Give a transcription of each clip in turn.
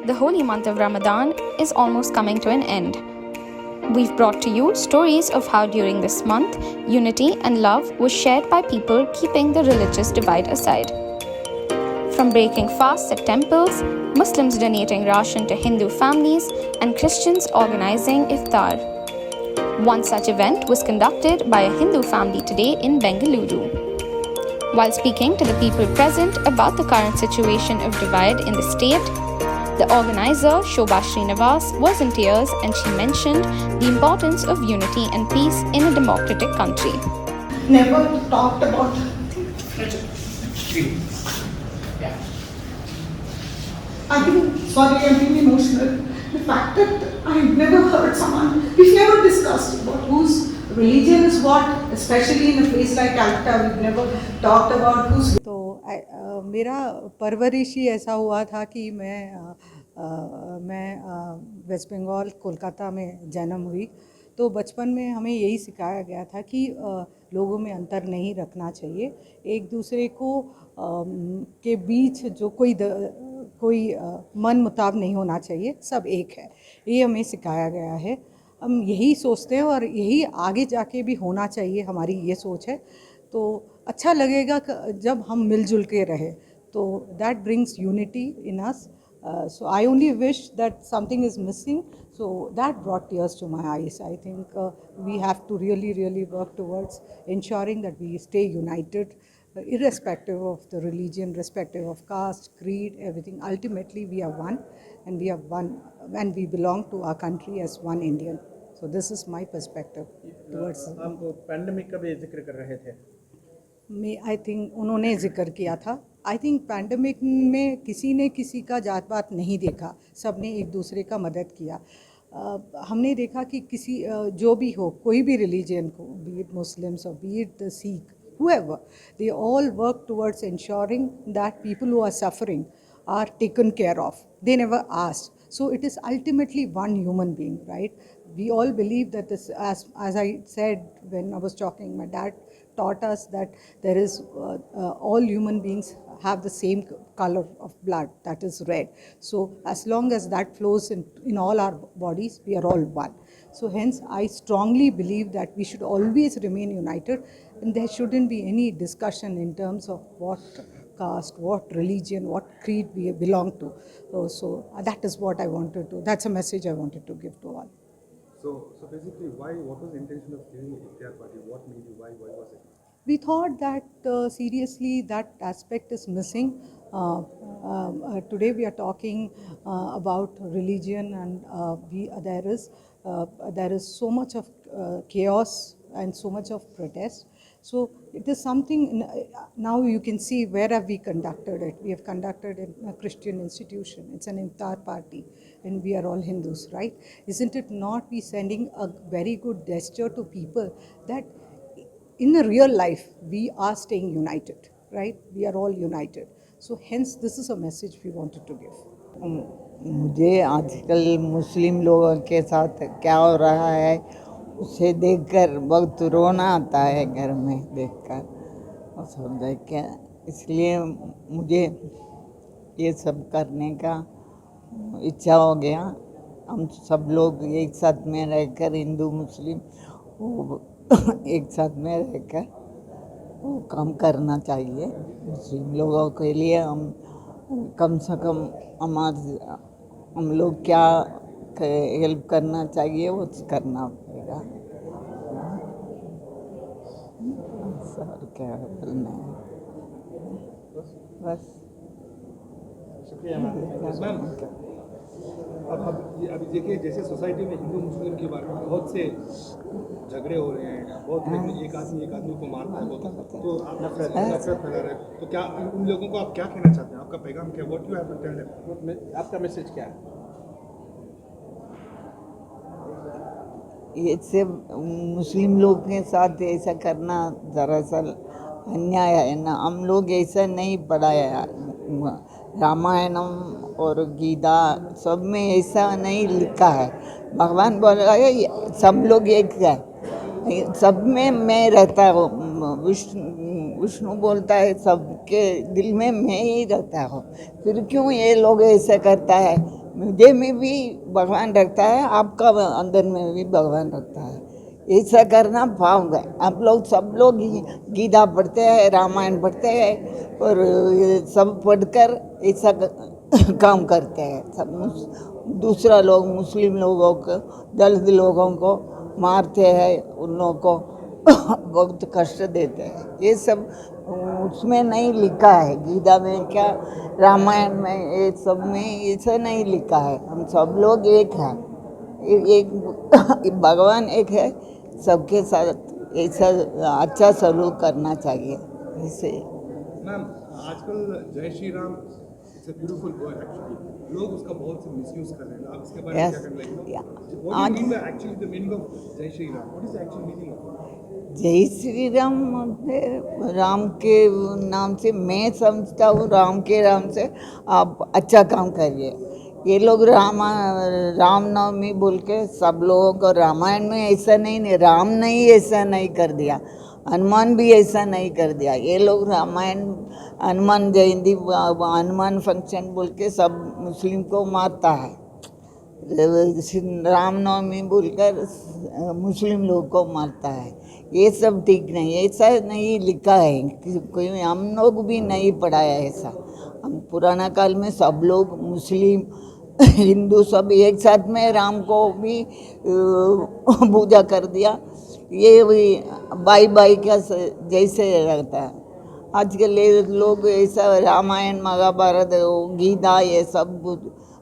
The holy month of Ramadan is almost coming to an end. We've brought to you stories of how during this month, unity and love was shared by people keeping the religious divide aside. From breaking fasts at temples, Muslims donating ration to Hindu families, and Christians organizing iftar. One such event was conducted by a Hindu family today in Bengaluru. While speaking to the people present about the current situation of divide in the state, the organizer, Shobha Srinivas, was in tears and she mentioned the importance of unity and peace in a democratic country. Never talked about Yeah. I think, sorry, I'm being emotional. The fact that I've never heard someone, we've never discussed about whose religion is what, especially in a place like Calcutta, we've never talked about whose. तो मेरा परवरिश ही ऐसा हुआ था कि मैं waste Bengal Kolkata में जन्म हुई। तो बचपन में हमें यही सिखाया गया था कि लोगों में अंतर नहीं रखना चाहिए, एक दूसरे को के बीच जो कोई मन मुताब नहीं होना चाहिए, सब एक है, ये हमें सिखाया गया है। हम यही सोचते हैं और यही आगे जाके भी होना चाहिए, हमारी ये सोच है। तो अच्छा लगेगा जब हम मिलजुल के रहे, तो that brings unity in us. So I only wish that something is missing, so that brought tears to my eyes. I think we have to really work towards ensuring that we stay united, irrespective of the religion, irrespective of caste, creed, everything. Ultimately we are one, and we are one, and we belong to our country as one Indian. So this is my perspective towards. आप pandemic का भी जिक्र कर रहे थे। में I think उन्होंने ज़िक्र किया था। आई थिंक पैंडमिक में किसी ने किसी का जात पात नहीं देखा, सब ने एक दूसरे का मदद किया। हमने देखा कि किसी जो भी हो, कोई भी रिलीजन को, बी इट मुस्लिम्स और B it the Sikh, whoever, they all work towards ensuring that people who are suffering are taken care of. They never asked. So it is ultimately one human being, right? We all believe that this, as I said when I was talking, my dad taught us that there is all human beings have the same color of blood, that is red. So as long as that flows in all our bodies, we are all one. So hence I strongly believe that we should always remain united, and there shouldn't be any discussion in terms of what caste, what religion, what creed we belong to. So that is what I wanted to, that's a message I wanted to give to all. So basically, what was the intention of giving the iftar party? What made you? Why was it? We thought that seriously that aspect is missing. Today we are talking about religion, and there is so much of chaos and so much of protest. So it is something, now you can see where have we conducted it. We have conducted it in a Christian institution. It's an iftar party, and we are all Hindus, right? Isn't it not we sending a very good gesture to people that in a real life we are staying united, right? We are all united. So hence this is a message we wanted to give. मुझे आजकल मुस्लिम लोगों के साथ क्या हो रहा है उसे देखकर बहुत रोना आता है, घर में देखकर और सब देख के, इसलिए मुझे ये सब करने का इच्छा हो गया। हम सब लोग एक साथ में रहकर, हिंदू मुस्लिम एक साथ में रहकर वो काम करना चाहिए। मुस्लिम लोगों के लिए हम कम से कम हम लोग क्या हेल्प करना चाहिए वो करना पड़ेगा। सर क्या बोलना है, बस शुक्रिया मैम। अब देखिए, जैसे सोसाइटी में हिंदू मुस्लिम की बात, बहुत से झगड़े हो रहे हैं, बहुत एक आदमी को मारता है, तो आप नफरत फैला रहे हैं, तो क्या उन लोगों को आप क्या कहना चाहते हैं? आपका पैगाम क्या, what you have to tell them, आपका मैसेज क्या है? ये सिर्फ मुस्लिम लोग के साथ ऐसा करना दरअसल अन्याय है ना। हम लोग ऐसा नहीं पढ़ाया, रामायणम और गीता सब में ऐसा नहीं लिखा है। भगवान बोल रहा है सब लोग एक है, सब में मैं रहता हूँ। विष्णु बोलता है सबके दिल में मैं ही रहता हूँ, फिर क्यों ये लोग ऐसे करता है? मुझे में भी भगवान रखता है, आपका अंदर में भी भगवान रखता है। ऐसा करना पाप है। आप लोग सब लोग गीता पढ़ते हैं, रामायण पढ़ते हैं और ये सब पढ़कर ऐसा काम करते हैं। सब दूसरा लोग मुस्लिम लोगों को, दलित लोगों को मारते हैं, उन लोगों को बहुत कष्ट देते हैं। ये सब उसमें नहीं लिखा है, गीता में क्या, रामायण में, ये सब में ऐसा नहीं लिखा है। हम सब लोग एक हैं, एक भगवान एक है, सबके साथ ऐसा अच्छा सलूक करना चाहिए। ऐसे मैम, आजकल जय Shri Ram it's a beautiful word actually, लोग उसका बहुत से मिसयूज कर रहे हैं। आप इसके बारे में क्या कहना चाहेंगे? What do you mean by actually the meaning of Jai Shri Ram? What is the actual meaning of? Jai Shri Ram Ram के नाम से मैं समझता हूँ, राम के नाम से आप अच्छा काम करिए। ये लोग रामनवमी बोल के सब लोगों को, रामायण में ऐसा नहीं, राम नहीं ऐसा नहीं कर दिया, हनुमान भी ऐसा नहीं कर दिया। ये लोग रामायण, हनुमान जयंती, हनुमान फंक्शन बोल के सब मुस्लिम को मारता है। रामनवमी बोलकर मुस्लिम लोग को मारता है। ये सब ठीक नहीं, ऐसा नहीं लिखा है, कोई हम लोग भी नहीं पढ़ा है ऐसा। हम पुराना काल में सब लोग मुस्लिम हिंदू सब एक साथ में राम को भी पूजा कर दिया। ये भी बाई बाई का जैसे रहता है। आजकल ये लोग ऐसा रामायण, महाभारत, गीता ये सब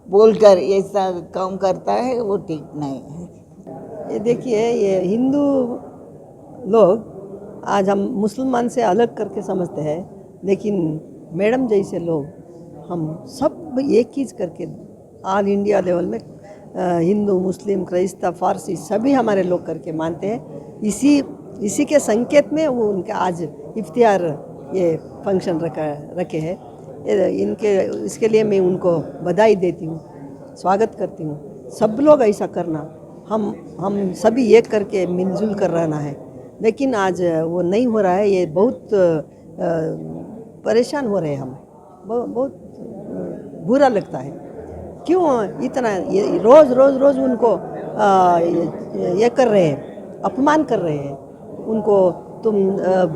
बोलकर ऐसा काम करता है, वो ठीक नहीं है। ये देखिए, ये हिंदू लोग आज हम मुसलमान से अलग करके समझते हैं, लेकिन मैडम जैसे लोग हम सब एक चीज़ करके ऑल इंडिया लेवल में हिंदू, मुस्लिम, क्राइस्ता, फारसी सभी हमारे लोग करके मानते हैं। इसी के संकेत में वो उनके आज इफ्तियार ये फंक्शन रखे हैं। इसके लिए मैं उनको बधाई देती हूँ, स्वागत करती हूँ। सब लोग ऐसा करना, हम सभी एक करके मिलजुल कर रहना है, लेकिन आज वो नहीं हो रहा है। ये बहुत परेशान हो रहे हैं हम, बहुत बुरा लगता है। क्यों इतना ये रोज़ उनको ये कर रहे हैं, अपमान कर रहे हैं, उनको तुम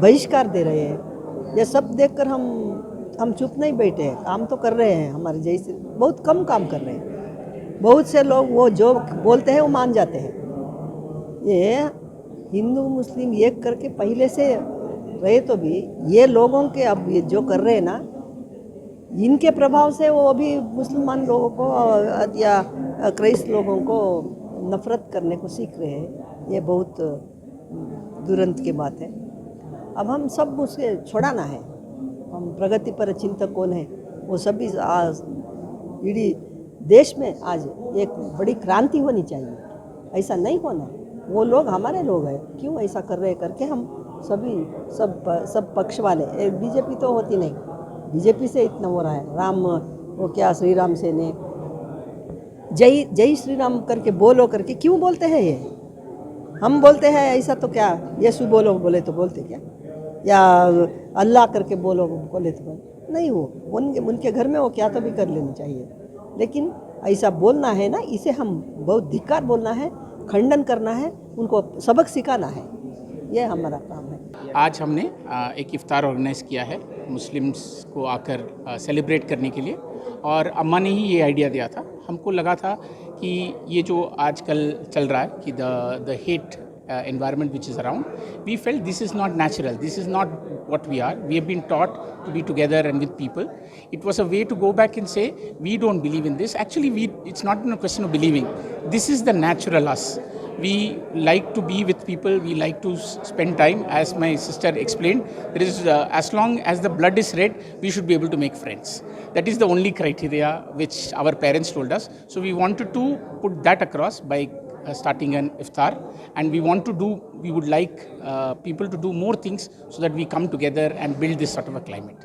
बहिष्कार दे रहे हैं। ये सब देखकर हम चुप नहीं बैठे हैं, काम तो कर रहे हैं। हमारे जैसे बहुत कम काम कर रहे हैं। बहुत से लोग वो जो बोलते हैं वो मान जाते हैं। ये हिंदू मुस्लिम एक करके पहले से रहे तो भी ये लोगों के अब ये जो कर रहे हैं ना, इनके प्रभाव से वो अभी मुसलमान लोगों को या क्राइस्त लोगों को नफ़रत करने को सीख रहे हैं। ये बहुत दुरंत की बात है। अब हम सब उसे छोड़ाना है। हम प्रगति पर चिंतक कौन है, वो सभी आज इडीी देश में आज एक बड़ी क्रांति होनी चाहिए। ऐसा नहीं होना, वो लोग हमारे लोग हैं, क्यों ऐसा कर रहे करके हम सभी सब पक्ष वाले, बीजेपी तो होती नहीं, बीजेपी से इतना हो रहा है। राम वो क्या श्री राम से ने जय श्री राम करके बोलो करके क्यों बोलते हैं? ये हम बोलते हैं ऐसा, तो क्या यीशु बोलो बोले तो बोलते क्या, या अल्लाह करके बोलो बोले तो बोले नहीं। वो उनके घर में वो क्या तो भी कर लेनी चाहिए, लेकिन ऐसा बोलना है ना, इसे हम बहुत धिक्कार बोलना है, खंडन करना है, उनको सबक सिखाना है। ये हमारा काम है। आज हमने एक इफ्तार ऑर्गेनाइज़ किया है मुस्लिम्स को आकर सेलिब्रेट करने के लिए, और अम्मा ने ही ये आइडिया दिया था। हमको लगा था कि ये जो आजकल चल रहा है कि the hate environment which is around, we felt this is not natural, this is not what we are. We have been taught to be together and with people. It was a way to go back and say we don't believe in this. Actually, it's not a question of believing. This is the natural us. We like to be with people, we like to spend time. As my sister explained, there is as long as the blood is red, we should be able to make friends. That is the only criteria which our parents told us. So we wanted to put that across by starting an iftar, and we would like people to do more things so that we come together and build this sort of a climate.